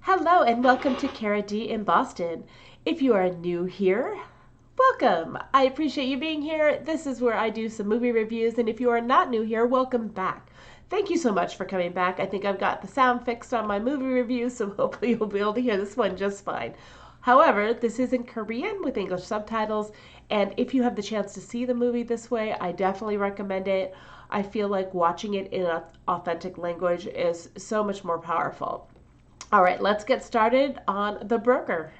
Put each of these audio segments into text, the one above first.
Hello and welcome to Cara D in Boston. If you are new here, welcome. I appreciate you being here. This is where I do some movie reviews, and if you are not new here, welcome back. Thank you so much for coming back. I think I've got the sound fixed on my movie review, so hopefully you'll be able to hear this one just fine. However, this is in Korean with English subtitles, and if you have the chance to see the movie this way, I definitely recommend it. I feel like watching it in an authentic language is so much more powerful. All right, let's get started on The Broker.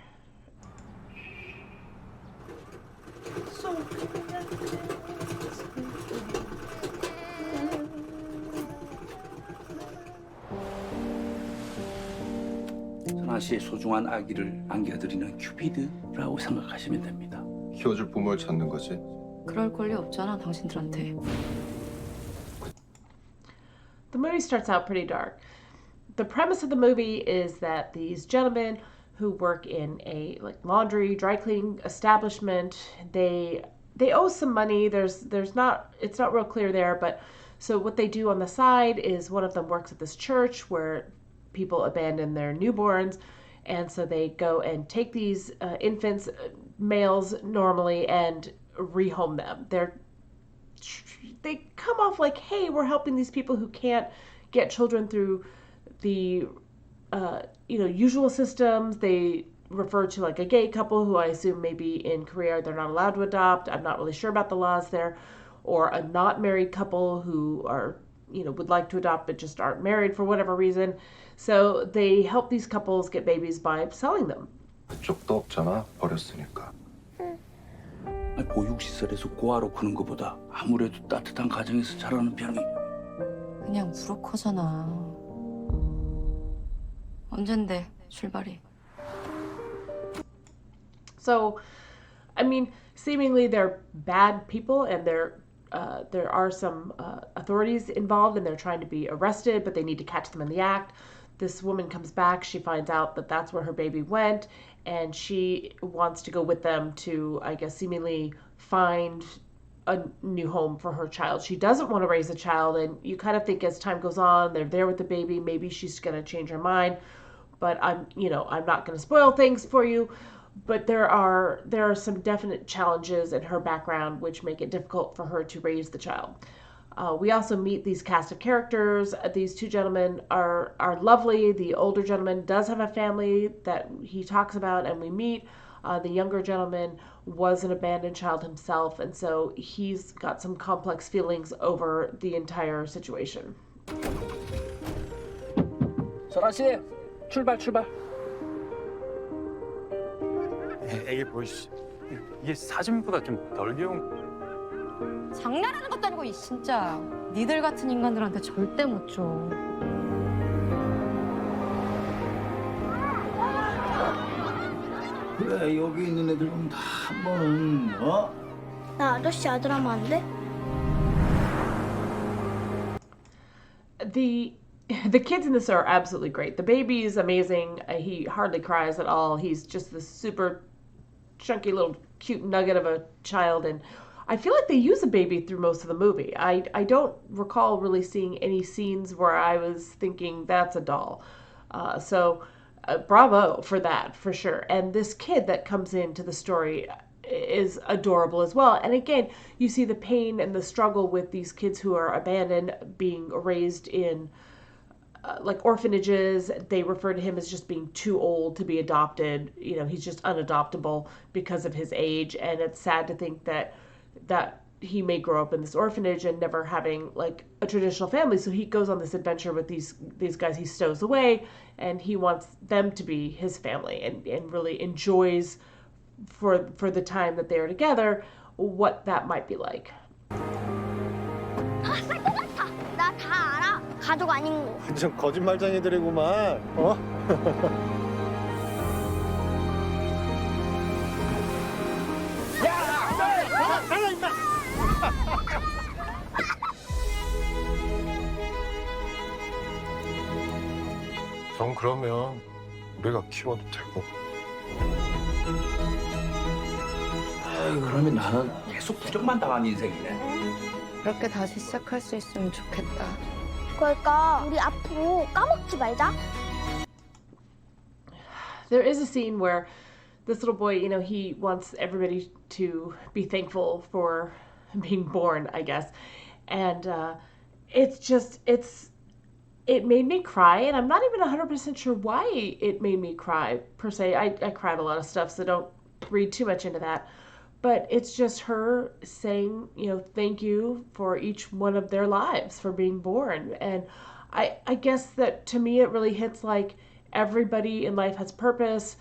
선아 씨의 소중한 아기를 안겨드리는 큐피드라고 생각하시면 됩니다. 키워줄 부모를 찾는 거지. 그럴 권리 없잖아, 당신들한테. The movie starts out pretty dark. The premise of the movie is that these gentlemen who work in a laundry dry cleaning establishment, they owe some money. There's not, it's not real clear there, but so what they do on the side is one of them works at this church where people abandon their newborns, and so they go and take these infants, males normally, and rehome them. They come off like, hey, we're helping these people who can't get children through the usual systems. They refer to like a gay couple who I assume maybe in Korea they're not allowed to adopt. I'm not really sure about the laws there. Or a not married couple who are, would like to adopt but just aren't married for whatever reason. So they help these couples get babies by selling them. 그쪽도 없잖아. 버렸으니까. 보육시설에서 고아로 크는 것보다 아무래도 따뜻한 가정에서 자라는 편이. 그냥 브로커잖아. 언젠데 출발이? So, I mean, seemingly they're bad people, and there are some authorities involved, and they're trying to be arrested, but they need to catch them in the act. This woman comes back. She finds out that that's where her baby went, and she wants to go with them to, I guess, seemingly find a new home for her child. She doesn't want to raise a child, and you kind of think as time goes on, they're there with the baby, maybe she's going to change her mind. But I'm not going to spoil things for you. But there are some definite challenges in her background which make it difficult for her to raise the child. We also meet these cast of characters. These two gentlemen are lovely. The older gentleman does have a family that he talks about, and we meet. The younger gentleman was an abandoned child himself, and so he's got some complex feelings over the entire situation. 선아 씨, 출발. 에이 뭐씨 이게 사진보다 좀 덜 귀여운. 장난하는 것도 아니고 진짜 니들 같은 인간들한테 절대 못 줘. 그래 여기 있는 애들 보면 다 한 번은 나 아저씨 아들 하면 안 돼? The kids in this are absolutely great. The baby is amazing. He hardly cries at all. He's just this super chunky little cute nugget of a child, and I feel like they use a baby through most of the movie. I don't recall really seeing any scenes where I was thinking that's a doll. Bravo for that, for sure. And this kid that comes into the story is adorable as well. And again, you see the pain and the struggle with these kids who are abandoned, being raised in orphanages. They refer to him as just being too old to be adopted. He's just unadoptable because of his age. And it's sad to think that he may grow up in this orphanage and never having a traditional family. So he goes on this adventure with these guys he stows away, and he wants them to be his family, and really enjoys for the time that they're together what that might be like. 나 다 알아. 가족 아닌 거. 완전 거짓말쟁이들이구만. 어? 전 그러면 우리가 키워도 되고. 그러면 나는 계속 부정만 당한 인생이네. 그렇게 다시 시작할 수 있으면 좋겠다. 그러니까 우리 앞으로 까먹지 말자. there is a scene where this little boy, you know, he wants everybody to be thankful for being born, I guess. And it made me cry, and I'm not even 100% sure why it made me cry, per se. I cried a lot of stuff, so don't read too much into that. But it's just her saying, you know, thank you for each one of their lives for being born. And I guess that to me it really hits like everybody in life has purpose,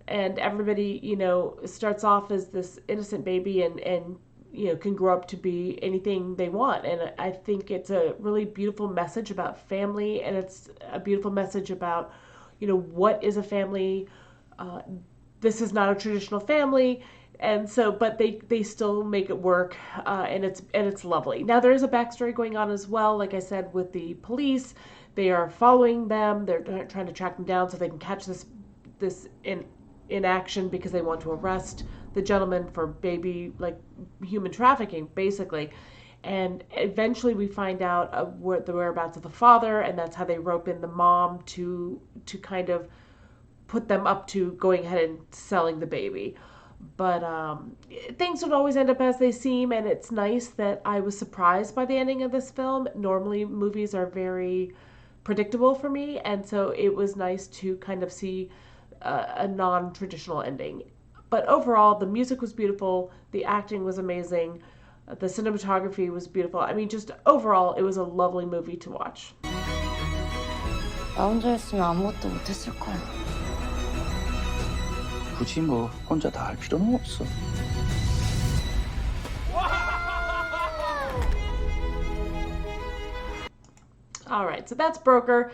and everybody, you know, starts off as this innocent baby and you know, can grow up to be anything they want. And I think it's a really beautiful message about family, and it's a beautiful message about, you know, what is a family. This is not a traditional family, and so, but they still make it work, and it's lovely. Now there is a backstory going on as well. Like I said, with the police, they are following them. They're trying to track them down so they can catch this in action, because they want to arrest the gentleman for baby, like, human trafficking, basically. And eventually we find out the whereabouts of the father, and that's how they rope in the mom to kind of put them up to going ahead and selling the baby. But things don't always end up as they seem, and it's nice that I was surprised by the ending of this film. Normally movies are very predictable for me, and so it was nice to kind of see a non-traditional ending. But overall, the music was beautiful, the acting was amazing, the cinematography was beautiful. I mean, just overall, it was a lovely movie to watch. 나 혼자였으면 아무것도 못했을 거야. 굳이 뭐 혼자 다 할 필요는 없어. All right, so that's Broker.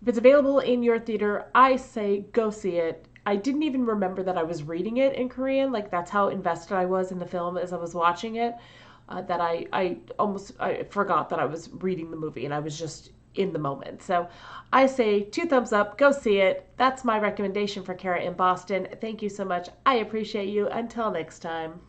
If it's available in your theater, I say go see it. I didn't even remember that I was reading it in Korean. Like, that's how invested I was in the film as I was watching it, that I forgot that I was reading the movie, and I was just in the moment. So I say 2 thumbs up, go see it. That's my recommendation for Kara in Boston. Thank you so much. I appreciate you. Until next time.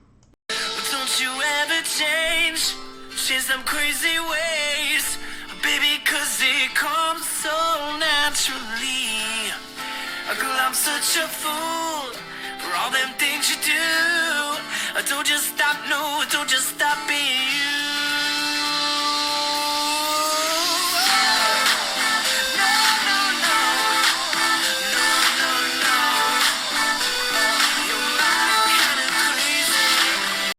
Don't you ever change some crazy ways, baby, 'cause it comes so naturally. Girl, I'm such a fool for all them things you do. Don't just stop, no, don't just stop.